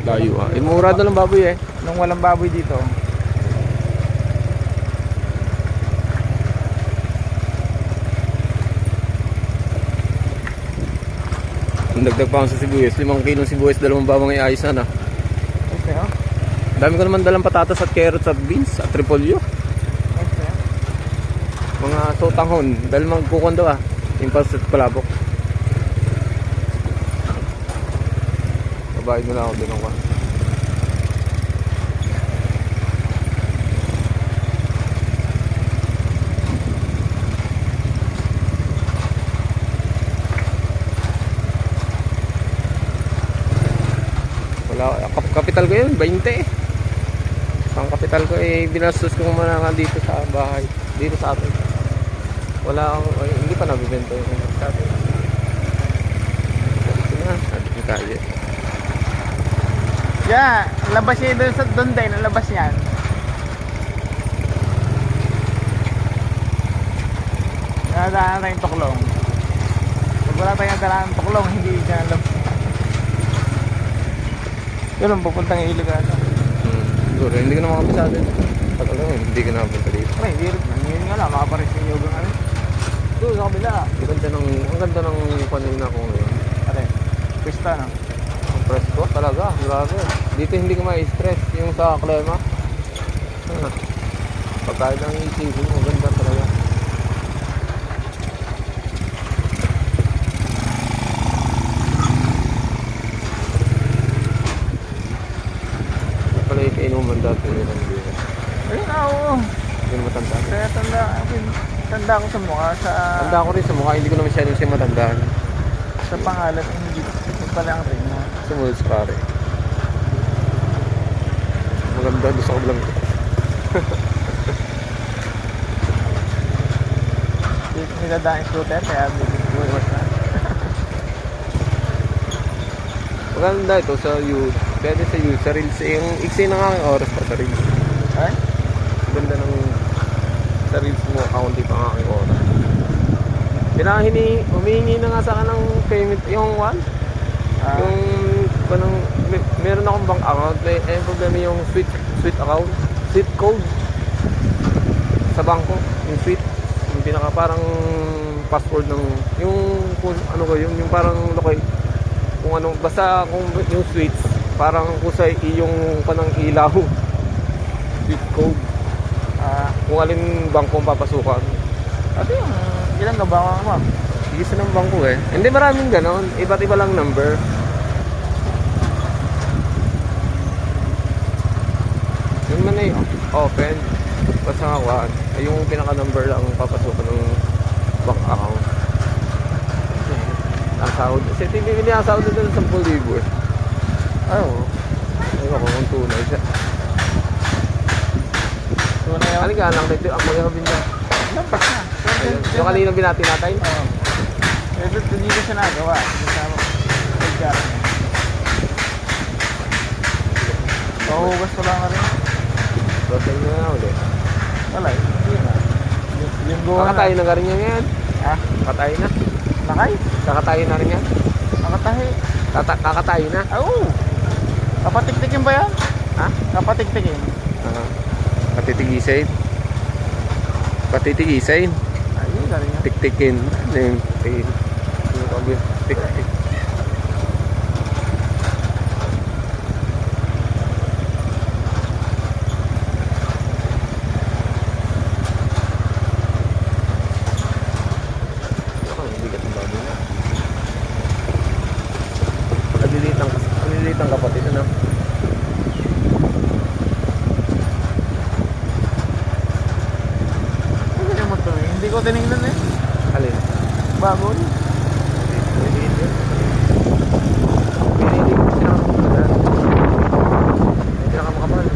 Layo ah. Mura na lang baboy eh. Nung walang baboy dito. Dagdag pa ako sa sibuyas. 5 kilong sibuyas, 2 bawang iayos na na. Okay, oh. Dami ko naman dalang patatas at carrots at beans at repolyo. Okay. Mga sotanghon. Dahil magkukuhan daw ah. Impas at palabok. Babayad mo na ako din ako. Kapital ko yun, 20. Ang kapital ko eh, binastos ko muna nga dito sa bahay. Dito sa atin. Wala akong, hindi pa nabibenta yung sa atin. Ito na, ating kaya. Yeah, labas niya doon sa doon din, labas niyan. Nadaan na yung tuklong. Pag wala tayong nadaan ng tuklong, hindi siya labas. Yun ang pupuntang Iligan. Siguro, hindi ko na makabisado. Tagal lang, hindi ko na makabisado dito. Ay, hirap na. Ngayon nga lang, makapares yung yoga nga rin. Doon sa kabila. Ang ganda ng panina ko ngayon. Pare, pista na. Ang presko talaga, grabe. Dito hindi ko ma-stress yung sa klema. Pagkain ng isipin mo, ganda talaga. Pala yung kainuman dati yun ang biya. Ayun na, oo. Hindi na matanda. Kaya tanda ko sa mukha, sa... Tanda ko rin sa mukha, hindi ko na masyadong siya matandaan. Sa pangalan, hindi pala ang rin mo. Sumulos pare. Maganda doon sa kablang ito. Niladaan yung scooter, kaya buwas na. Maganda ito sa youth. Pwede sa youth, sa reels. Yung iksi na nga ang oras pa sa reels. Ay? Ganda ng sa reels mo, kaunti pa nga ang oras. Humihingi na nga sa akin ng payment, yung one. Yung kanang meron akong bank account, may problema yung sweet account, sweet code sa bangko, yung sweet, yung pinaka parang password ng yung kung ano ko yung parang lokal kung ano basta kung yung sweets parang kusay yung kanang ilaw sweet code kung alin bangko ang papasukan. Ate yung ilang ka ba mo? Isa ng bangko eh. Hindi maraming ganon. Iba't iba lang number. Yung man ay open. Basta nga ay yung pinaka-number lang papasukan ng bank account. Ang sahod. Kasi hindi ang sahod na doon 10,000 eh. Ayaw. Ayaw ko kung tunay siya. Tunay yun? Ano ka lang dito? Ang magkakabin niya. Lampas na. Yung kanina binati natin? Oo. Hindi ko siya nagawa. Pahugas ko lang rin. Total na nga ulit. Wala, hindi na. Yung gawa Kakatayin na rin yan yan. Ha? Kakatayin na. Nakay? Kakatayin na rin yan. Nakatahi. Kakatayin na. Oo. Kapatiktikin ba yan? Ha? Kapatiktikin. Patitigisain. Patitigisain. Ayun, galing yan. Tiktikin. Ano yung tik-tik. Maliliit ang kapatid, ano? Ano mo ito eh? Hindi ko tinignan eh. Alin? Baboy. Maliliit yun. Pinili ko sinakamukapal. Sinakamukapal.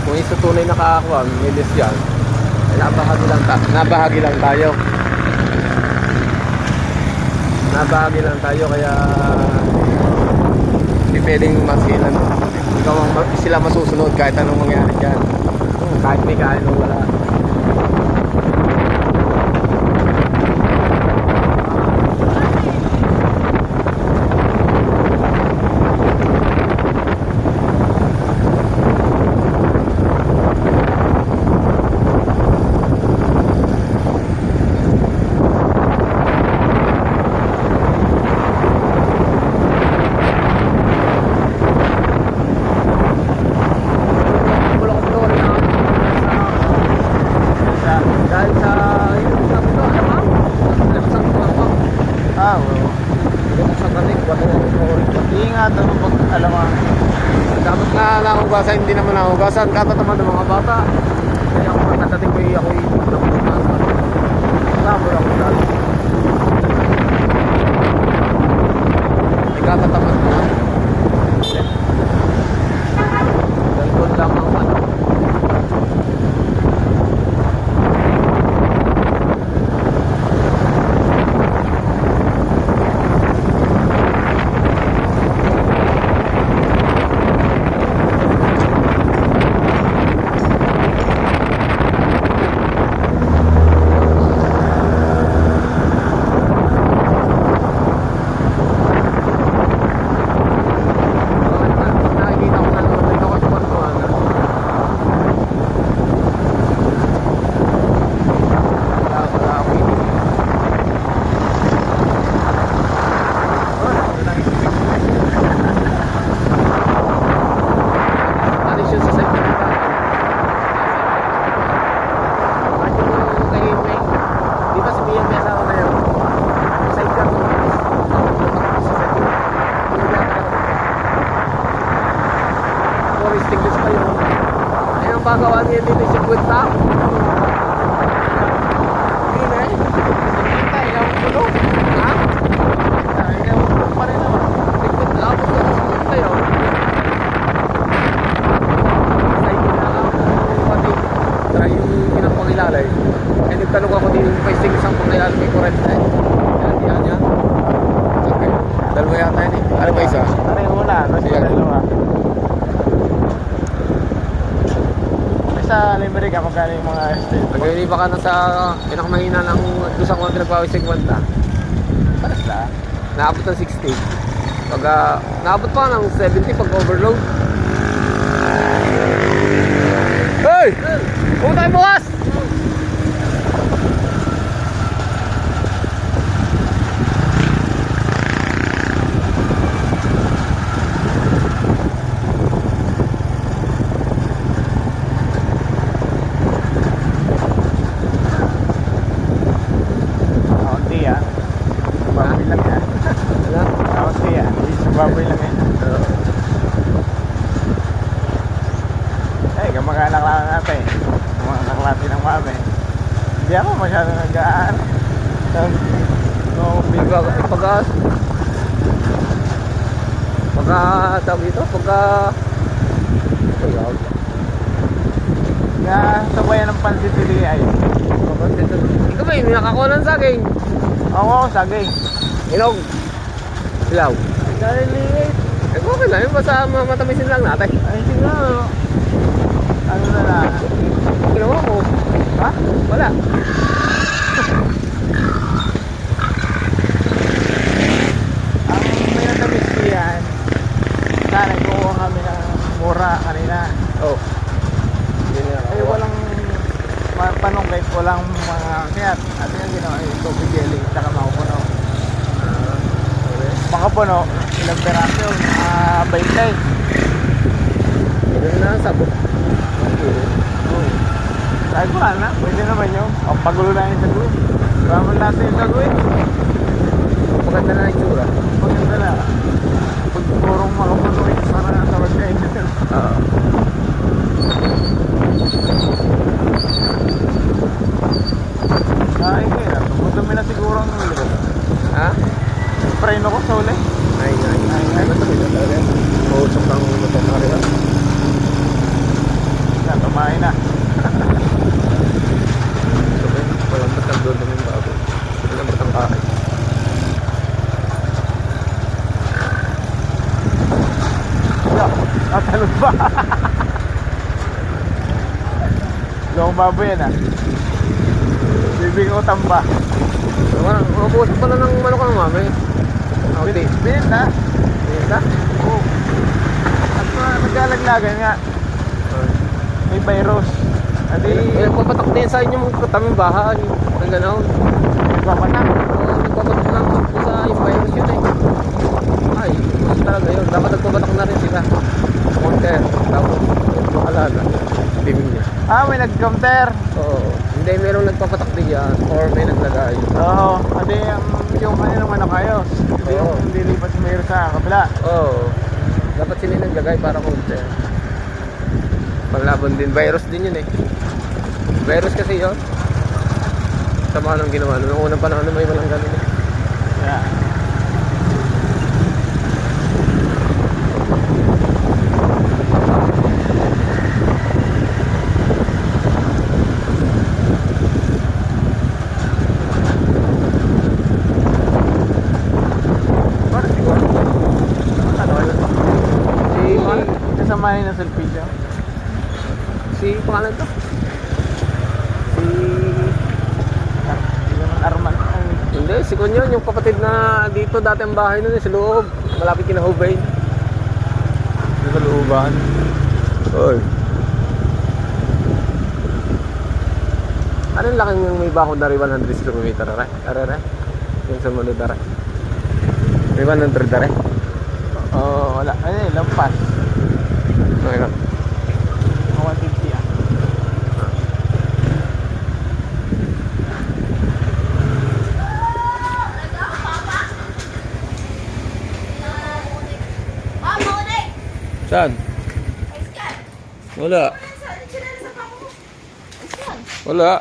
Kung isa tunay nakakakuha, milis yan, nabahagi lang tayo. nabahagi lang tayo kaya hindi pwedeng masilan. Ikaw sila masusunod kahit anong mangyari dyan. Kahit may kain o wala. Dahil sa yung sabi ko, alam mo? Lakas ang tuwa ko. Oo. Lakas ang kanig, wala na rin ako rin. Ingatan mo pag alam mo. Dapat nga nahugasan, hindi naman nahugasan. Dapat naman ng mga bata. Kaya ako nagkatating ko ako'y napunasan. Sabor ako dahil. Nagkatatamad ko. Dalgod lang ang ano. Pagawa niya dito sa kwenta. Hindi na eh. Kita, ikaw ang pulo. Ha? Ikaw ang pulo pa rin naman. Tigpit lang ako dyan sa kwenta yun. Sa inyo na lang pati try yung pinapangilala eh. Kaya nagtanong ako din yung paisting isang pangilala may kurenta eh. Yan. Okay. Dalawa yata yun eh. Ano ba isa? Pareho wala. Dalawa. Sa Limerick ako galing mga estate. Pag-iiba ka na sa pinakamahina ng doon sa kung pinagpawis 50. Paras lang. Naabot ng 60. Pag naabot pa ng 70 pag overload. Hey! Pumunta tayo bukas! Baboy lang eh. Eh, kamag-anak lang natin. Mga naklati ng mami. Hindi ako masyado nag-aan. Tawag dito, sabayan ng pansitili ay. Ikaw ba yung nakakuha ng saging? Oo, saging. Ilog. Ilaw. Dahil liit. Eh, okay lang yun. Basta matamisin lang natin. Ay, siguro. Ano na lang. Ginawa ko. Ha? Wala. Ang may natamis yan, sana kuha kami ng mura kanina. Oh. Hindi niya Ay, walang panungkit, walang mga kayat. At yung ginawa, tubig jelly, saka makupuno. Makapuno, ilang peraso, 20. Ito na, sabot. Sabi ko na, pwede naman yun. Ang pagulo na yung sago. Ramon natin yung sago eh. Maganda na yung tsura. Maganda na. Pag purong makapuno eh, para natawag kayo. Oo. Ay, kaya. Madumi na siguro ang ulo. Ha? Preno ko sa uli. Ay, matapit na talaga. Mausok ang motor na rin. Tumain na. Walang batang doon namin bago. Walang batang kahay. Ano ba? Long baboy yan ah. Bibig ko tamba. Mabuhat pala ng manok ng mami. Okay. Binita. Binta? Oo. At naglalaglagan nga. May virus. Adi, Nagpapatak din sa inyo mga kataming bahay. Ng gano'n. nagpapatak. Nagpapatak lang po sa yung virus yun eh. Ay, mas talaga yun. Dapat nagpapatak na rin sila. Counter. Tapos, makalala. Timing niya. Ah, may nag-counter. Oo. Hindi, merong nagpapatak din yan. Or may naglagay. Oo. Adi, yung ano naman nakayos. Hindi Oo. yung lilipat si Mayor sa kabila. Oo. Dapat sila naglagay para counter. Panglaban din. Virus din yun eh. Virus kasi yun. Sama nang ginawa. Noong unang panahon na may walang ganun eh. Yeah. Parang siguro. Ano yun? Kasamahin na selfie siya. Si pangalan to? Si... Hindi naman Arman. Hindi, si Kunyon, yung kapatid na dito dati ang bahay nun, sa loob. Malapit kina Hubay. Hindi sa looban. Oy. Ano yung laking yung may bakod na rin 100 km, aray? Aray? Yung sa Manod, aray? May 100, aray? Oo, wala. Ano eh, lampas. Okay lang. 150 ah. Saan? Wala. Wala.